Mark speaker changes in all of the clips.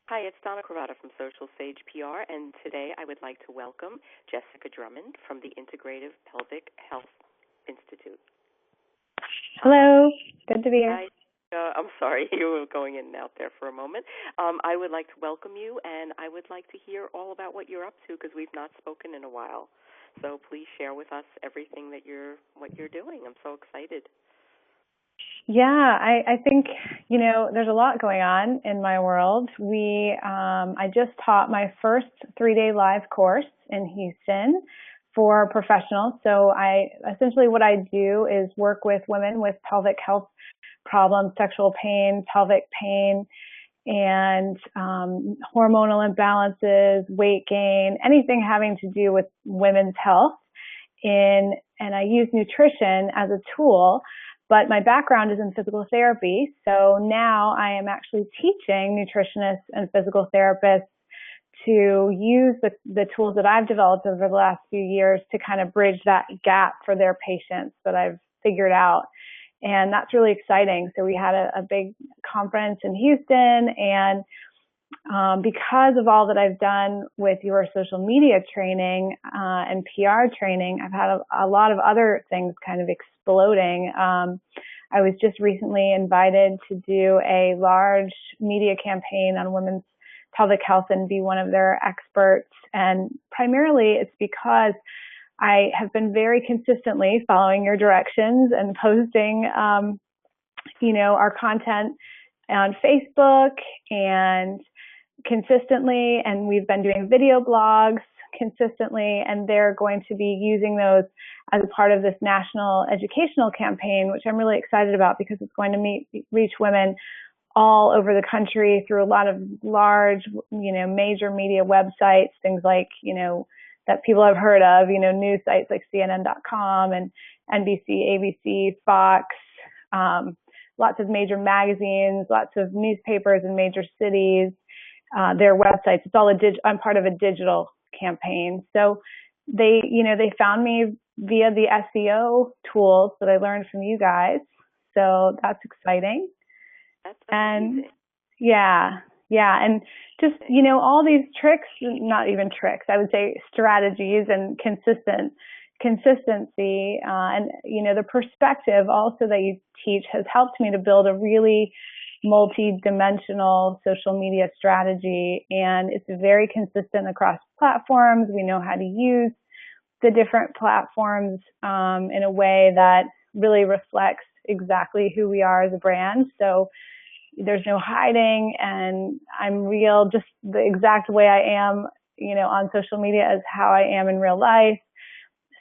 Speaker 1: Hi, it's Donna Cravata from Social Sage PR, and today I would like to welcome Jessica Drummond from the Integrative Pelvic Health Institute.
Speaker 2: Hello, good to be here.
Speaker 1: Hi. I'm sorry, you were going in and out there for a moment. I would like to welcome you, and I would like to hear all about what you're up to because we've not spoken in a while. So please share with us everything that what you're doing. I'm so excited.
Speaker 2: Yeah, I think, there's a lot going on in my world. I just taught my first 3-day live course in Houston for professionals. So essentially what I do is work with women with pelvic health problems, sexual pain, pelvic pain, and hormonal imbalances, weight gain, anything having to do with women's health. And I use nutrition as a tool, but my background is in physical therapy. So now I am actually teaching nutritionists and physical therapists to use the tools that I've developed over the last few years to kind of bridge that gap for their patients that I've figured out. And that's really exciting. So we had a big conference in Houston, and because of all that I've done with your social media training and PR training, I've had a lot of other things kind of exploding. I was just recently invited to do a large media campaign on women's pelvic health and be one of their experts. And primarily it's because I have been very consistently following your directions and posting, our content on Facebook and consistently, and we've been doing video blogs consistently, and they're going to be using those as a part of this national educational campaign, which I'm really excited about because it's going to reach women all over the country through a lot of large, major media websites, things like, that people have heard of, news sites like CNN.com and NBC, ABC, Fox, lots of major magazines, lots of newspapers in major cities, their websites. It's all I'm part of a digital campaign. So they found me via the SEO tools that I learned from you guys. So that's exciting.
Speaker 1: That's amazing.
Speaker 2: And yeah. And just, all these tricks, not even tricks, I would say strategies and consistency, and, the perspective also that you teach has helped me to build a really multi-dimensional social media strategy. And it's very consistent across platforms. We know how to use the different platforms in a way that really reflects exactly who we are as a brand. So there's no hiding, and I'm real, just the exact way I am, on social media as how I am in real life.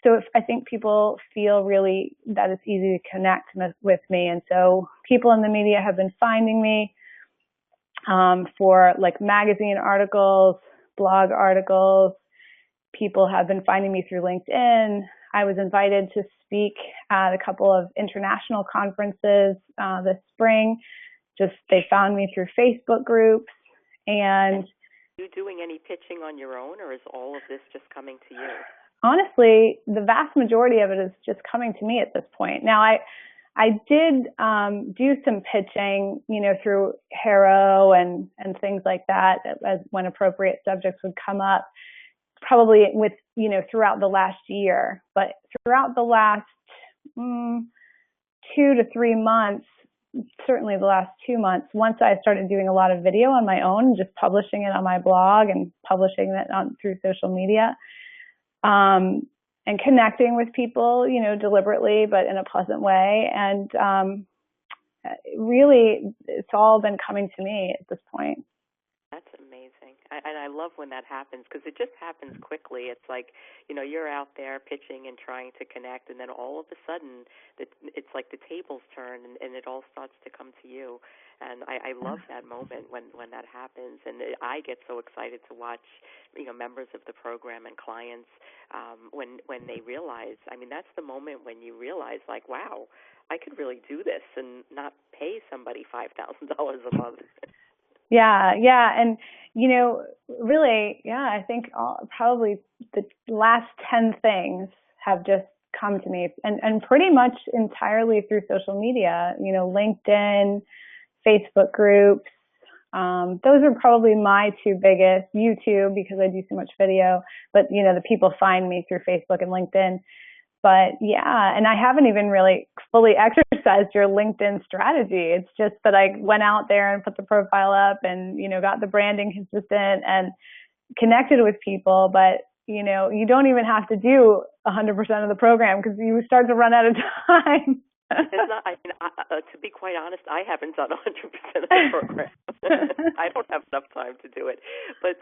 Speaker 2: So I think people feel really that it's easy to connect with me. And so people in the media have been finding me for like magazine articles, blog articles. People have been finding me through LinkedIn. I was invited to speak at a couple of international conferences this spring. They found me through Facebook groups. And
Speaker 1: are you doing any pitching on your own, or is all of this just coming to you?
Speaker 2: Honestly, the vast majority of it is just coming to me at this point. Now, I did do some pitching, through Haro and things like that, as when appropriate subjects would come up, probably with, throughout the last year. But throughout the last 2 to 3 months, certainly the last 2 months, once I started doing a lot of video on my own, just publishing it on my blog and publishing it through social media, and connecting with people, deliberately, but in a pleasant way. And really, it's all been coming to me at this point.
Speaker 1: That's amazing. And I love when that happens because it just happens quickly. It's like, you're out there pitching and trying to connect, and then all of a sudden it's like the tables turn and it all starts to come to you. And I love that moment when that happens. And I get so excited to watch, members of the program and clients when they realize, that's the moment when you realize, like, wow, I could really do this and not pay somebody $5,000 a month.
Speaker 2: Yeah. And, really, I think probably the last 10 things have just come to me, and pretty much entirely through social media, LinkedIn, Facebook groups, Those are probably my two biggest. YouTube, because I do so much video, but the people find me through Facebook and LinkedIn. But yeah, and I haven't even really fully exercised your LinkedIn strategy. It's just that I went out there and put the profile up and, got the branding consistent and connected with people. But, you don't even have to do 100% of the program because you start to run out of time.
Speaker 1: It's not, to be quite honest, I haven't done 100% of the program. I don't have enough time to do it. But,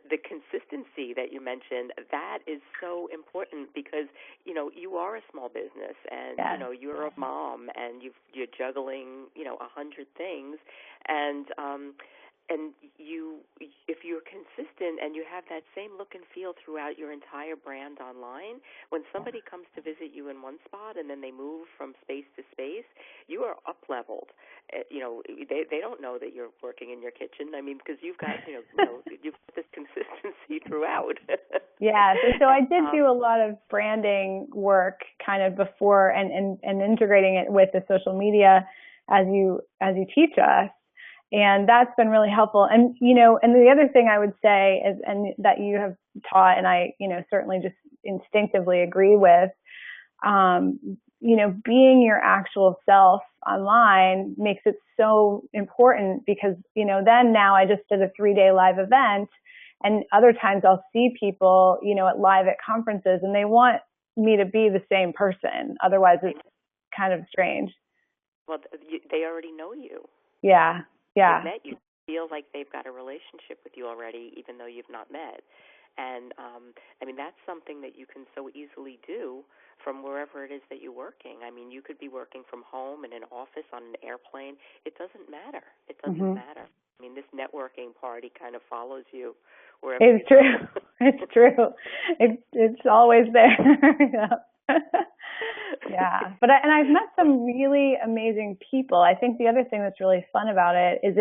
Speaker 1: the consistency that you mentioned, that is so important because, you are a small business and, you're a mom and you're juggling, 100 things. And if you're consistent and you have that same look and feel throughout your entire brand online, when somebody comes to visit you in one spot and then they move from space to space, you are up-leveled. They don't know that you're working in your kitchen. I mean, because you've got, you've got this consistency throughout.
Speaker 2: Yeah, so I did do a lot of branding work kind of before and integrating it with the social media as you teach us. And that's been really helpful. And, and the other thing I would say is, and that you have taught, and I, certainly just instinctively agree with, being your actual self online makes it so important because, then now I just did a 3-day live event and other times I'll see people, at conferences and they want me to be the same person. Otherwise it's kind of strange.
Speaker 1: Well, they already know you.
Speaker 2: Yeah. Yeah.
Speaker 1: They've met you, feel like they've got a relationship with you already, even though you've not met. And, that's something that you can so easily do from wherever it is that you're working. I mean, you could be working from home in an office, on an airplane. It doesn't matter. It doesn't matter. I mean, this networking party kind of follows you wherever
Speaker 2: it's
Speaker 1: you
Speaker 2: true.
Speaker 1: go.
Speaker 2: It's true. It's always there. Yeah. But I've met some really amazing people. I think the other thing that's really fun about it is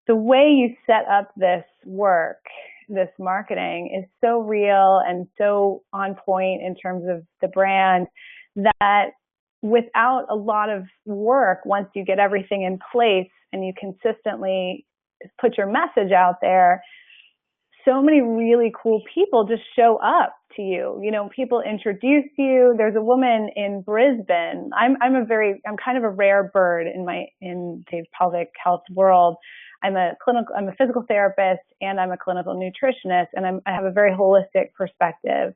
Speaker 2: the way you set up this work, this marketing is so real and so on point in terms of the brand that without a lot of work, once you get everything in place and you consistently put your message out there, so many really cool people just show up to you. People introduce you. There's a woman in Brisbane. I'm kind of a rare bird in the pelvic health world. I'm a physical therapist and I'm a clinical nutritionist and I have a very holistic perspective.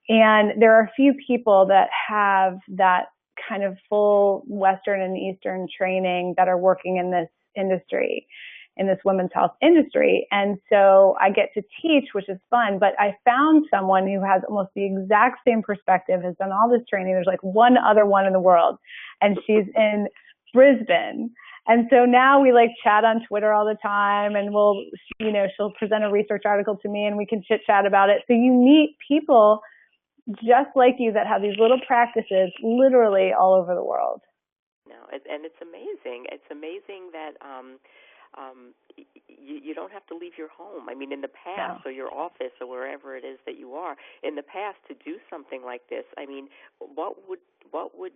Speaker 2: And there are a few people that have that kind of full Western and Eastern training that are working in this industry, in this women's health industry. And so I get to teach, which is fun, but I found someone who has almost the exact same perspective, has done all this training. There's like one other one in the world, and she's in Brisbane. And so now we chat on Twitter all the time, and she'll present a research article to me and we can chit chat about it. So you meet people just like you that have these little practices literally all over the world.
Speaker 1: No, and it's amazing. It's amazing that you don't have to leave your home. I mean, in the past, or your office, or wherever it is that you are, in the past, to do something like this, I mean, what would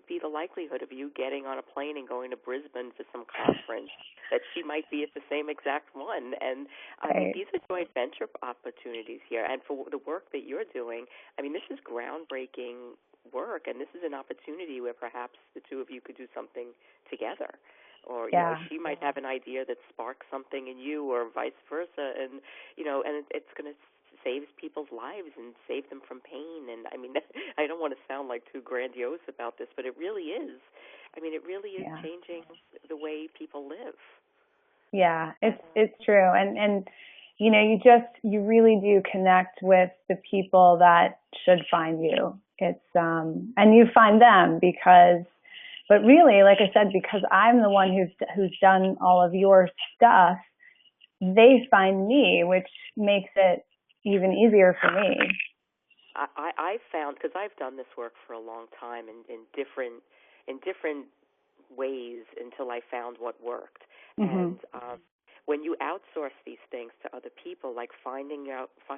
Speaker 1: be the likelihood of you getting on a plane and going to Brisbane for some conference that she might be at the same exact one? And I mean, these are joint venture opportunities here. And for the work that you're doing, I mean, this is groundbreaking work, and this is an opportunity where perhaps the two of you could do something together. Or she might have an idea that sparks something in you, or vice versa, and it's going to save people's lives and save them from pain. And I mean, I don't want to sound like too grandiose about this, but it really is. I mean, it really is changing the way people live. Yeah,
Speaker 2: it's true, and you really do connect with the people that should find you. It's and you find them because. But really, like I said, because I'm the one who's done all of your stuff, they find me, which makes it even easier for me.
Speaker 1: I found, because I've done this work for a long time in different ways until I found what worked. And when you outsource these things to other people, like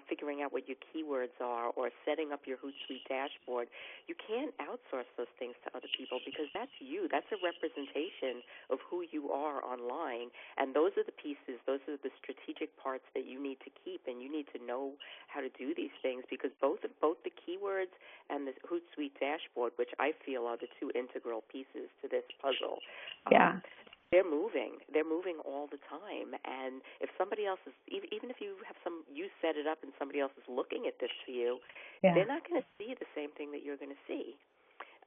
Speaker 1: figuring out what your keywords are or setting up your Hootsuite dashboard, you can't outsource those things to other people because that's you. That's a representation of who you are online, and those are the pieces, those are the strategic parts that you need to keep, and you need to know how to do these things because both the keywords and the Hootsuite dashboard, which I feel are the two integral pieces to this puzzle,
Speaker 2: Yeah.
Speaker 1: they're moving. They're moving all the time. And if somebody else is, even if you have you set it up and somebody else is looking at this for you, they're not going to see the same thing that you're going to see.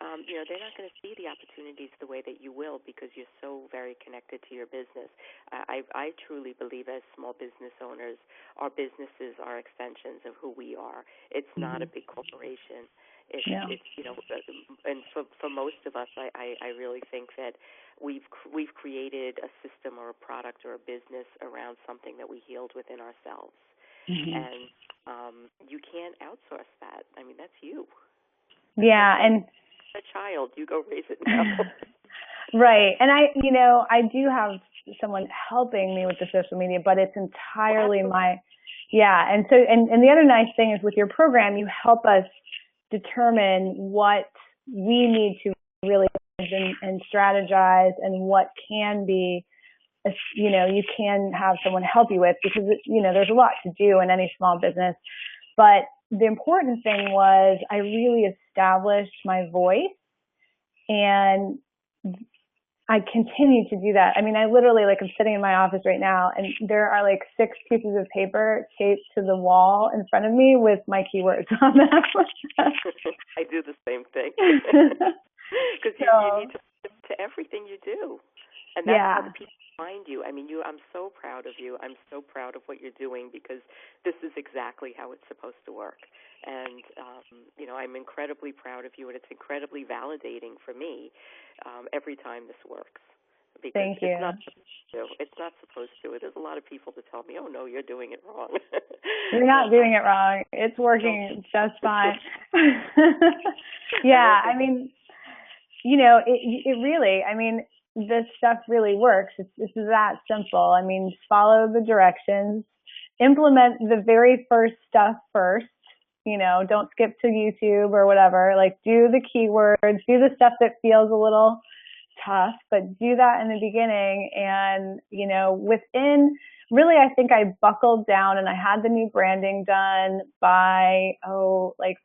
Speaker 1: They're not going to see the opportunities the way that you will because you're so very connected to your business. I truly believe as small business owners, our businesses are extensions of who we are. It's not a big corporation. It's and for most of us, I really think that we've created a system or a product or a business around something that we healed within ourselves, and you can't outsource that. I mean, that's you.
Speaker 2: Yeah, and
Speaker 1: a child, you go raise it now.
Speaker 2: Right, and I do have someone helping me with the social media, but it's entirely and so and the other nice thing is with your program, you help us determine what we need to really and strategize and what can be, you can have someone help you with because, there's a lot to do in any small business. But the important thing was I really established my voice, and I continue to do that. I mean, I literally, I'm sitting in my office right now, and there are 6 pieces of paper taped to the wall in front of me with my keywords on them.
Speaker 1: I do the same thing. Because you need to put to everything you do. And that's how the people find you. I mean, I'm so proud of you. I'm so proud of what you're doing because this is exactly how it's supposed to work. And, I'm incredibly proud of you, and it's incredibly validating for me every time this works. Because
Speaker 2: Thank you.
Speaker 1: It's not supposed to. There's a lot of people that tell me, oh, no, you're doing it wrong.
Speaker 2: You're not doing it wrong. It's working just fine. Yeah, I mean, it really, this stuff really works. It's that simple. I mean, follow the directions, implement the very first stuff first. Don't skip to YouTube or whatever. Do the keywords, do the stuff that feels a little tough, but do that in the beginning. And, within, really, I think I buckled down and I had the new branding done by,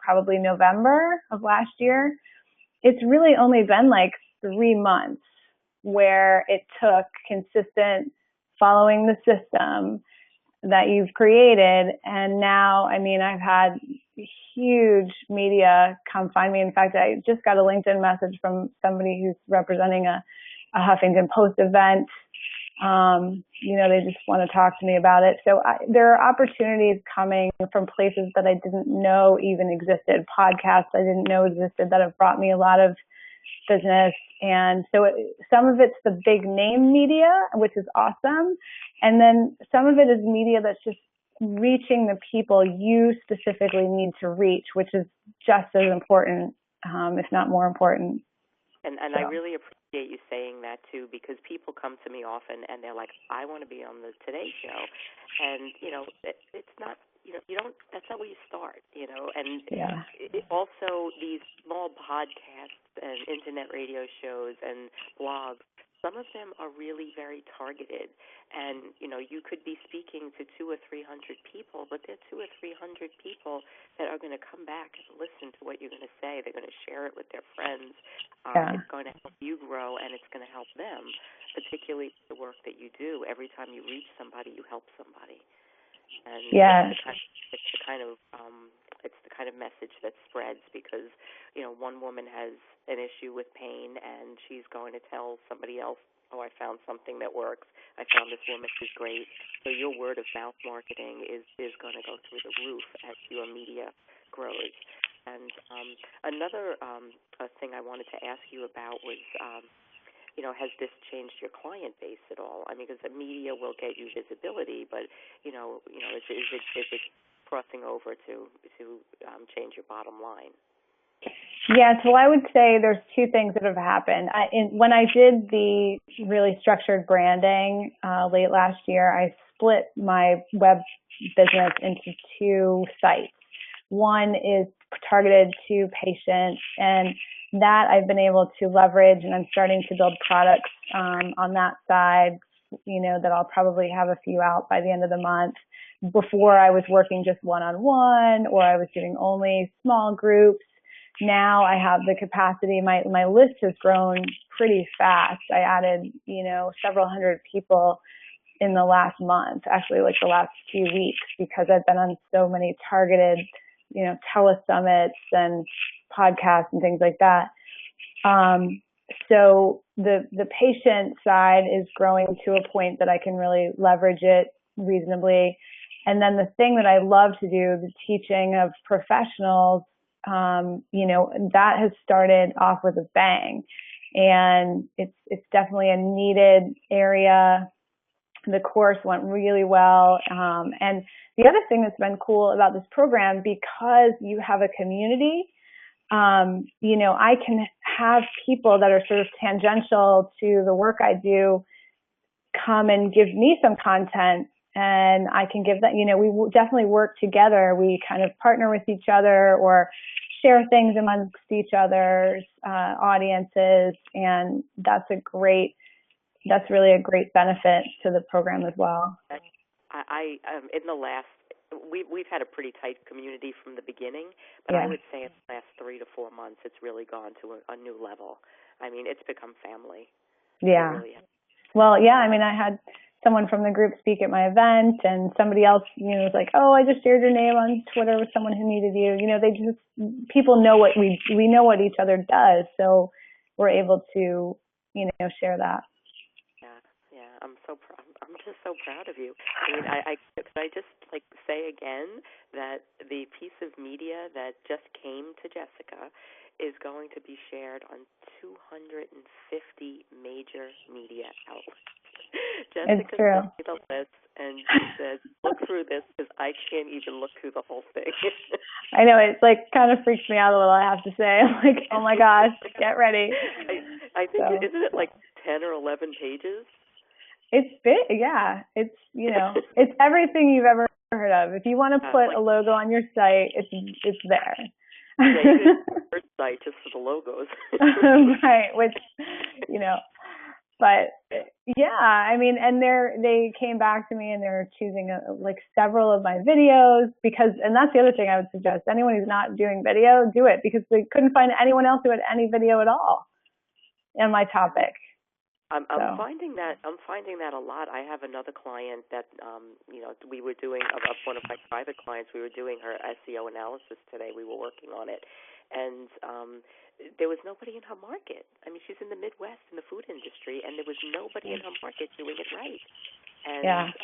Speaker 2: probably November of last year. It's really only been 3 months where it took consistent following the system that you've created. And now, I've had huge media come find me. In fact, I just got a LinkedIn message from somebody who's representing a Huffington Post event. They just want to talk to me about it. So there are opportunities coming from places that I didn't know even existed, podcasts I didn't know existed that have brought me a lot of business. And so some of it's the big name media, which is awesome. And then some of it is media that's just reaching the people you specifically need to reach, which is just as important, if not more important.
Speaker 1: And I really appreciate you saying that, too, because people come to me often and they're like, I want to be on the Today Show. And, it's not, that's not where you start, And also these small podcasts and internet radio shows and blogs, some of them are really very targeted. And, you could be speaking to 200 or 300 people, but there are 200 or 300 people that are going to come back and listen to what you're going to say. They're going to share it with their friends. It's going to help you grow, and it's going to help them, particularly the work that you do. Every time you reach somebody, you help somebody. And it's the kind of message that spreads because, one woman has an issue with pain and she's going to tell somebody else, oh, I found something that works. I found this woman who's great. So your word of mouth marketing is going to go through the roof as your media grows. And another thing I wanted to ask you about was, has this changed your client base at all? Because the media will get you visibility, but is it crossing over to change your bottom line?
Speaker 2: Yeah, so I would say there's two things that have happened. When I did the really structured branding late last year, I split my web business into two sites. One is targeted to patients, and that I've been able to leverage, and I'm starting to build products on that side, that I'll probably have a few out by the end of the month. Before I was working just one-on-one, or I was doing only small groups. Now I have the capacity. My list has grown pretty fast. I added, several hundred people in the last month, actually like the last few weeks, because I've been on so many targeted, telesummits and podcasts and things like that. So the patient side is growing to a point that I can really leverage it reasonably. And then the thing that I love to do, the teaching of professionals, that has started off with a bang, and it's definitely a needed area. The course went really well. And the other thing that's been cool about this program, because you have a community, I can have people that are sort of tangential to the work I do come and give me some content, and I can give that, we definitely work together. We kind of partner with each other or share things amongst each other's audiences. And that's really a great benefit to the program as well.
Speaker 1: I in the last, we've had a pretty tight community from the beginning, but
Speaker 2: Yeah.
Speaker 1: I would say in the last 3 to 4 months, it's really gone to a new level. I mean, it's become family.
Speaker 2: Yeah.
Speaker 1: Really.
Speaker 2: Well, yeah, I mean, I had someone from the group speak at my event, and somebody else, was like, "Oh, I just shared your name on Twitter with someone who needed you." People know what we know what each other does, so we're able to, share that.
Speaker 1: Yeah, I'm just so proud of you. I mean, I just say again that the piece of media that just came to Jessica is going to be shared on 250 major media outlets. Jessica sent me the list, and she says, "Look through this, because I can't even look through the whole thing."
Speaker 2: I know, it's kind of freaks me out a little, I have to say. I'm like, oh my gosh, get ready.
Speaker 1: I think, isn't it 10 or 11 pages?
Speaker 2: It's big, yeah. It's, it's everything you've ever heard of. If you want to put a logo on your site, it's there.
Speaker 1: Yeah, you did the first site just for the logos.
Speaker 2: Right, which, but yeah, I mean, and they came back to me, and they're choosing several of my videos, and that's the other thing I would suggest. Anyone who's not doing video, do it, because they couldn't find anyone else who had any video at all on my topic.
Speaker 1: I'm finding that a lot. I have another client that we were doing, one of my private clients. We were doing her SEO analysis today. We were working on it, and there was nobody in her market. I mean, she's in the Midwest in the food industry, and there was nobody in her market doing it right. And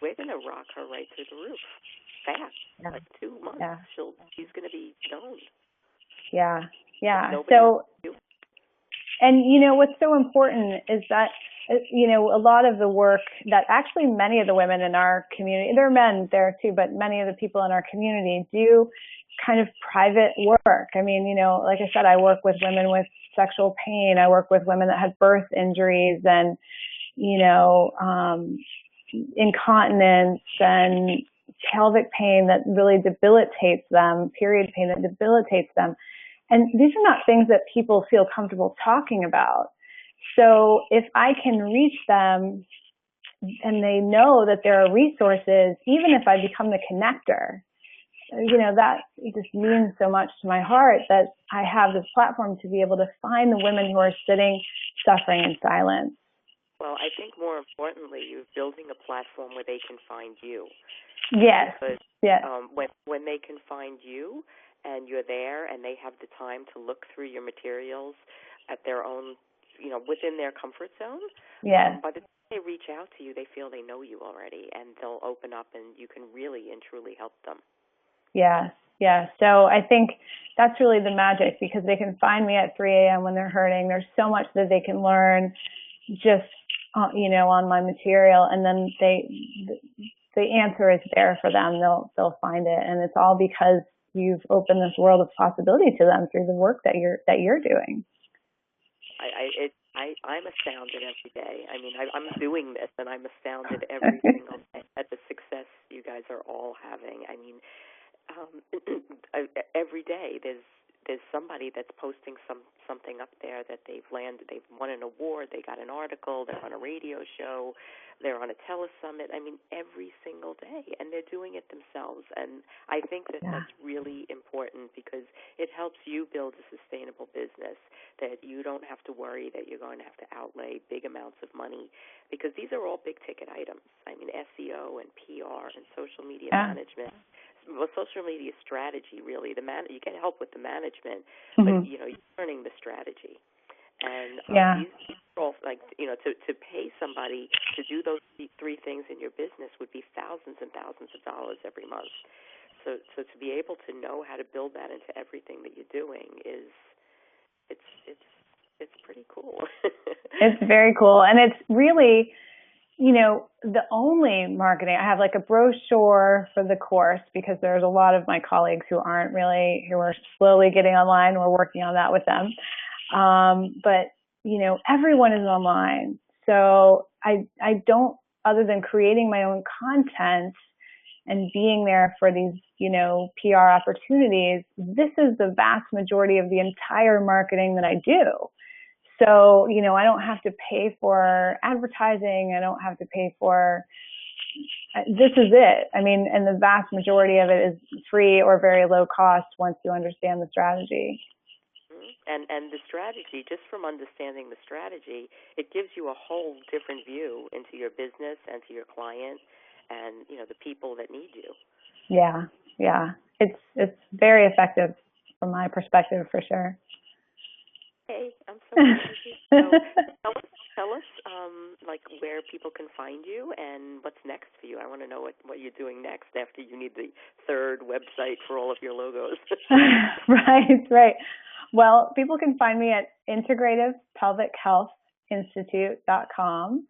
Speaker 1: we're going to rock her right through the roof fast. 2 months, she's going to be known.
Speaker 2: Yeah. So. And, what's so important is that, a lot of the work that actually many of the women in our community, there are men there too, but many of the people in our community do kind of private work. I mean, like I said, I work with women with sexual pain. I work with women that had birth injuries and, incontinence and pelvic pain that really debilitates them, period pain that debilitates them. And these are not things that people feel comfortable talking about. So if I can reach them and they know that there are resources, even if I become the connector, that just means so much to my heart that I have this platform to be able to find the women who are sitting, suffering in silence.
Speaker 1: Well, I think more importantly, you're building a platform where they can find you.
Speaker 2: Yes.
Speaker 1: Because
Speaker 2: yes.
Speaker 1: When they can find you, and you're there, and they have the time to look through your materials at their own, within their comfort zone.
Speaker 2: Yes.
Speaker 1: By the time they reach out to you, they feel they know you already, and they'll open up, and you can really and truly help them.
Speaker 2: Yes. So I think that's really the magic, because they can find me at 3 a.m. when they're hurting. There's so much that they can learn just, on my material, and then the answer is there for them. They'll find it, and it's all because you've opened this world of possibility to them through the work that you're doing.
Speaker 1: I'm astounded every day. I mean, I'm doing this, and I'm astounded every single day at the success you guys are all having. I mean, every day there's somebody that's posting something up there that they've won an award, they got an article, they're on a radio show, they're on a telesummit. I mean, every single day, and they're doing it themselves. And I think that that's really important because it helps you build a sustainable business, that you don't have to worry that you're going to have to outlay big amounts of money, because these are all big ticket items. I mean, SEO and PR and social media management. Well, social media strategy, really. You get help with the management, but you're learning the strategy. And these all, to pay somebody to do those three things in your business would be thousands and thousands of dollars every month. So to be able to know how to build that into everything that you're doing it's pretty cool.
Speaker 2: It's very cool, and it's really, the only marketing, I have like a brochure for the course because there's a lot of my colleagues who are slowly getting online. We're working on that with them. But, everyone is online. So I don't, other than creating my own content and being there for these, PR opportunities, this is the vast majority of the entire marketing that I do. So, I don't have to pay for advertising. I don't have to pay for, this is it. I mean, and the vast majority of it is free or very low cost once you understand the strategy.
Speaker 1: And the strategy, just from understanding the strategy, it gives you a whole different view into your business and to your client and, the people that need you.
Speaker 2: Yeah. It's very effective from my perspective, for sure.
Speaker 1: Hey, I'm so happy. So tell us, where people can find you and what's next for you. I want to know what you're doing next after you need the third website for all of your logos.
Speaker 2: Right. Well, people can find me at integrativepelvichealthinstitute.com.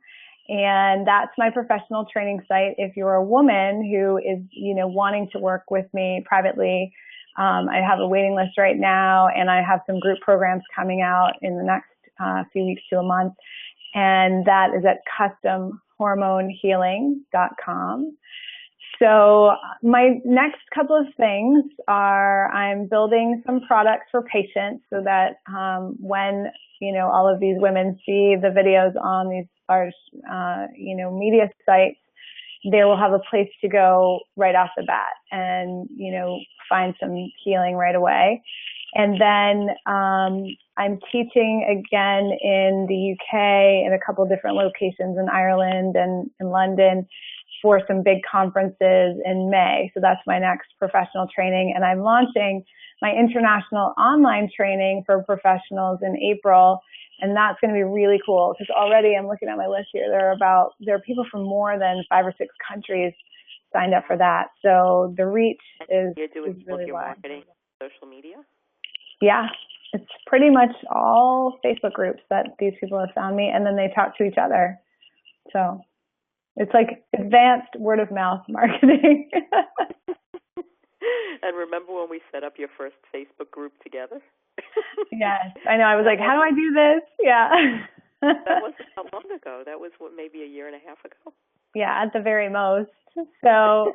Speaker 2: And that's my professional training site. If you're a woman who is, wanting to work with me privately, I have a waiting list right now, and I have some group programs coming out in the next few weeks to a month. And that is at customhormonehealing.com. So my next couple of things are I'm building some products for patients so that when, all of these women see the videos on these large, media sites, they will have a place to go right off the bat and, find some healing right away. And then I'm teaching again in the UK in a couple of different locations in Ireland and in London for some big conferences in May. So that's my next professional training. And I'm launching my international online training for professionals in April. And that's going to be really cool because already I'm looking at my list here. There are people from more than 5 or 6 countries signed up for that. So the reach is really wide.
Speaker 1: Marketing, social media?
Speaker 2: Yeah, it's pretty much all Facebook groups that these people have found me, and then they talk to each other. So it's like advanced word of mouth marketing.
Speaker 1: And remember when we set up your first Facebook group together?
Speaker 2: Yes, I know. I was like, how do I do this? Yeah.
Speaker 1: That wasn't that long ago. That was maybe a year and a half ago.
Speaker 2: Yeah, at the very most. So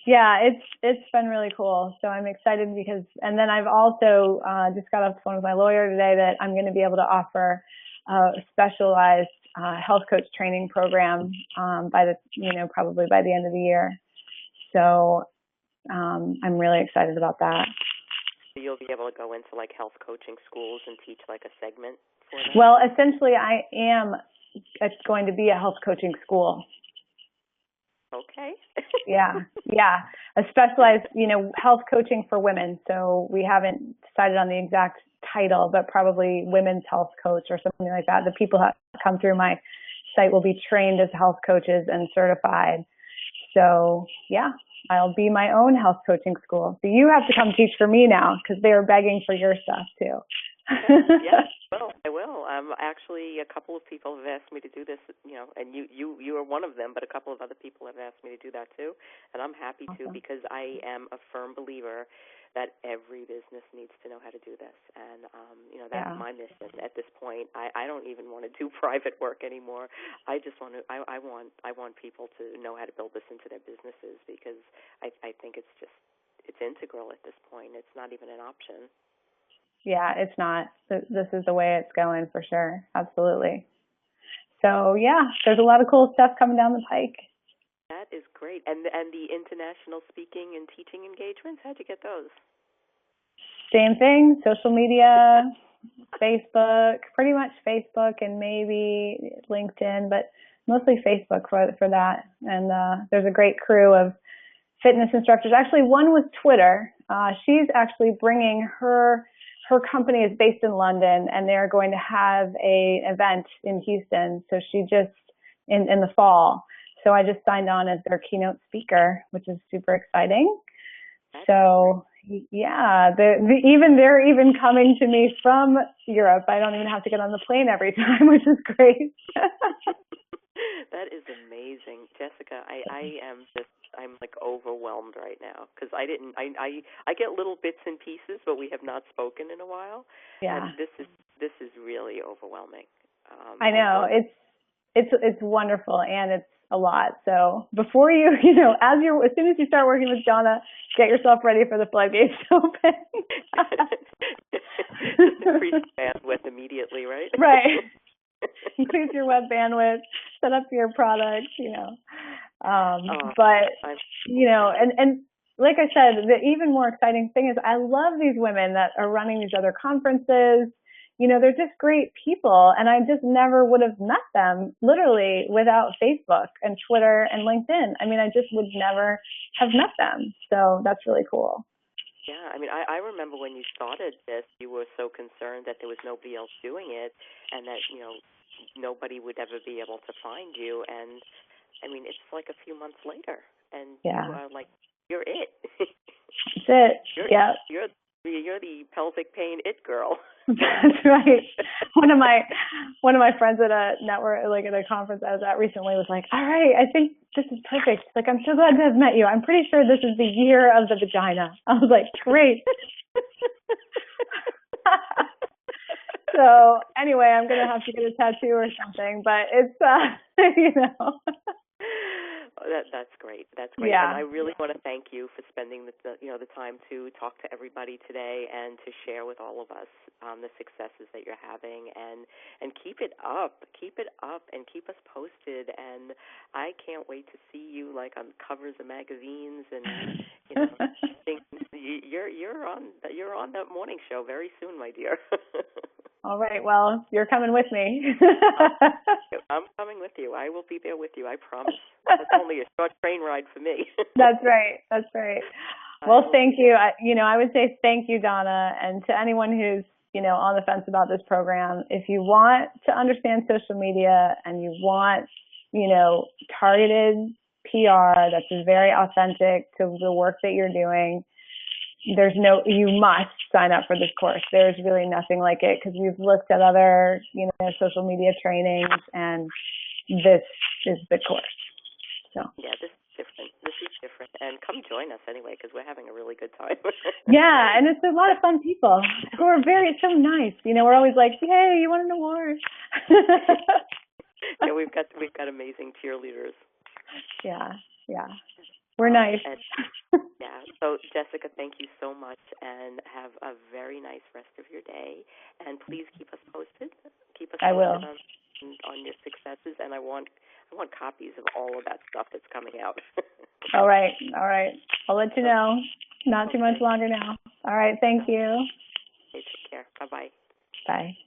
Speaker 2: yeah, it's been really cool. So I'm excited and then I've also just got off the phone with my lawyer today that I'm going to be able to offer a specialized health coach training program probably by the end of the year. So I'm really excited about that.
Speaker 1: So you'll be able to go into like health coaching schools and teach like a segment for them?
Speaker 2: Well, essentially I am going to be a health coaching school.
Speaker 1: Okay.
Speaker 2: Yeah. A specialized, health coaching for women. So we haven't decided on the exact title, but probably women's health coach or something like that. The people that come through my site will be trained as health coaches and certified. So yeah, I'll be my own health coaching school. So you have to come teach for me now because they're begging for your stuff too.
Speaker 1: Yes, well, I will. Actually, a couple of people have asked me to do this, and you are one of them, but a couple of other people have asked me to do that too, and I'm happy to because I am a firm believer that every business needs to know how to do this, and that's
Speaker 2: Yeah.
Speaker 1: my mission at this point. I don't even want to do private work anymore. I just want to. I want people to know how to build this into their businesses, because I think it's integral at this point. It's not even an option.
Speaker 2: Yeah, it's not. This is the way it's going for sure. Absolutely. So yeah, there's a lot of cool stuff coming down the pike.
Speaker 1: That is great. And the international speaking and teaching engagements, how'd you get those?
Speaker 2: Same thing, social media, Facebook, pretty much Facebook and maybe LinkedIn, but mostly Facebook for that. And there's a great crew of fitness instructors. Actually, one was Twitter. She's actually bringing her company is based in London, and they're going to have a event in Houston. So she just in the fall. So I just signed on as their keynote speaker, which is super exciting. So yeah, they're even coming to me from Europe. I don't even have to get on the plane every time, which is great.
Speaker 1: That is amazing, Jessica. I'm like overwhelmed right now, because I get little bits and pieces, but we have not spoken in a while.
Speaker 2: Yeah,
Speaker 1: and this is really overwhelming.
Speaker 2: I know it's wonderful, and it's a lot. So before as soon as you start working with Donna, get yourself ready for the floodgates to open.
Speaker 1: Just increase bandwidth immediately, right?
Speaker 2: Right. Increase your web bandwidth, set up your product, but and like I said, the even more exciting thing is I love these women that are running these other conferences. They're just great people, and I just never would have met them literally without Facebook and Twitter and LinkedIn. I mean, I just would never have met them. So that's really cool.
Speaker 1: Yeah, I mean, I remember when you started this, you were so concerned that there was nobody else doing it, and that, nobody would ever be able to find you. And, I mean, it's like a few months later, and you are like, you're it.
Speaker 2: That's it.
Speaker 1: You're the pelvic pain it girl.
Speaker 2: That's right. One of my friends at a network, like at a conference I was at recently, was like, "All right, I think this is perfect. Like, I'm so glad to have met you. I'm pretty sure this is the year of the vagina." I was like, "Great." So anyway, I'm gonna have to get a tattoo or something, but it's
Speaker 1: That's great. That's great.
Speaker 2: Yeah.
Speaker 1: And I really want to thank you for spending the time to talk to everybody today and to share with all of us the successes that you're having, and keep it up. Keep it up and keep us posted. And I can't wait to see you like on covers of magazines, and things. You're on that morning show very soon, my dear.
Speaker 2: All right. Well, you're coming with me.
Speaker 1: I'm coming with you. I will be there with you. I promise. That's only a short train ride for me.
Speaker 2: That's right. That's right. Well, thank you. I would say thank you, Donna, and to anyone who's, on the fence about this program. If you want to understand social media and you want, targeted PR that's very authentic to the work that you're doing, you must sign up for this course. There's really nothing like it, because we've looked at other, social media trainings, and this is the course. So
Speaker 1: yeah, this is different. And come join us anyway, because we're having a really good time.
Speaker 2: Yeah, and it's a lot of fun people who are so nice. We're always like, "Yay, you won an award."
Speaker 1: Yeah, we've got amazing cheerleaders.
Speaker 2: Yeah. We're nice.
Speaker 1: Yeah. So, Jessica, thank you so much, and have a very nice rest of your day. And please keep us posted.
Speaker 2: I will.
Speaker 1: On your successes, and I want copies of all of that stuff that's coming out.
Speaker 2: All right. I'll let you know. Not too much longer now. All right. Thank you.
Speaker 1: Okay, take care. Bye-bye.
Speaker 2: Bye.